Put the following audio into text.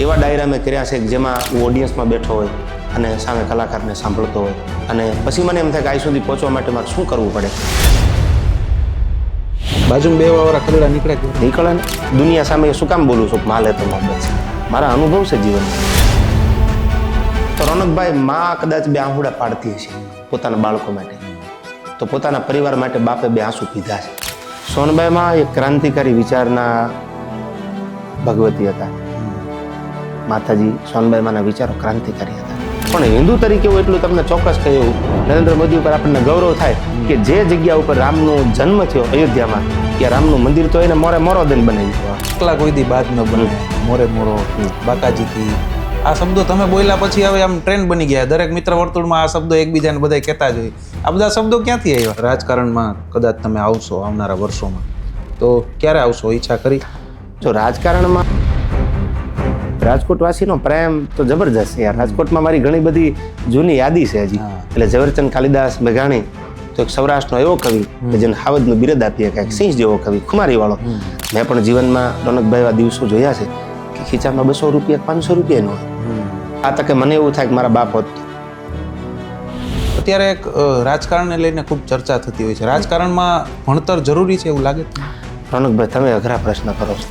એવા ડાયરા મેં કર્યા છે કે જેમાં હું ઓડિયન્સમાં બેઠો હોય અને સામે કલાકારને સાંભળતો હોય અને પછી મને એમ થાય કે આ સુધી પહોંચવા માટે મારે શું કરવું પડે. બાજુમાં બે વાળા ખરડા નીકળે ને દુનિયા સામે શું કામ બોલું છું? માલે તો મોહબ્બત છે, મારા અનુભવ છે જીવનમાં. તો રોનકભાઈ માં કદાચ બે આંહુડા પાડતી હશે પોતાના બાળકો માટે, તો પોતાના પરિવાર માટે બાપે બે આંસુ પીધા છે. સોનબાઈમાં એક ક્રાંતિકારી વિચારના ભગવતી હતા. માતાજી સોનબાઈમાંના વિચારો ક્રાંતિકારી હતા. પણ હિન્દુ તરીકે હું એટલું તમને ચોક્કસ કહ્યું, નરેન્દ્ર મોદી ઉપર આપણને ગૌરવ થાય કે જે જગ્યા ઉપર રામનો જન્મ થયો અયોધ્યામાં, કે રામનું મંદિર તો એને મોરે મોરો દઈને બનાવી દીધું. એકલા કોઈ દી બાદ ન બને, મોરે મોરો, બાકાજીથી, આ શબ્દો તમે બોલ્યા પછી હવે આમ ટ્રેન્ડ બની ગયા. દરેક મિત્ર વર્તુળમાં આ શબ્દો એકબીજાને બધા કહેતા જ હોય. આ બધા શબ્દો ક્યાંથી આવ્યા? રાજકારણમાં કદાચ તમે આવશો આવનારા વર્ષોમાં, તો ક્યારે આવશો? ઈચ્છા કરી? જો રાજકારણમાં રાજકોટવાસીનો પ્રેમ તો જબરજસ્ત છે યાર. રાજકોટમાં મારી ઘણી બધી જૂની યાદી છે હજી. એટલે ઝવેરચંદ કાલિદાસ મેઘાણી તો એક સૌરાષ્ટ્રનો એવો કવિ કે જેને હાવજનું બિરદ આપીએ, કે સિંહ જેવો કવિ, ખુમારી વાળો. મેં પણ જીવનમાં રોનકભાઈ એવા દિવસો જોયા છે કે ખીચામાં 200 રૂપિયા 500 રૂપિયા નો હોય. આ તકે મને એવું થાય કે મારા બાપ હોત. અત્યારે એક રાજકારણને લઈને ખૂબ ચર્ચા થતી હોય છે. રાજકારણમાં ભણતર જરૂરી છે એવું લાગે? રોનકભાઈ તમે અઘરા પ્રશ્ન કરો છો.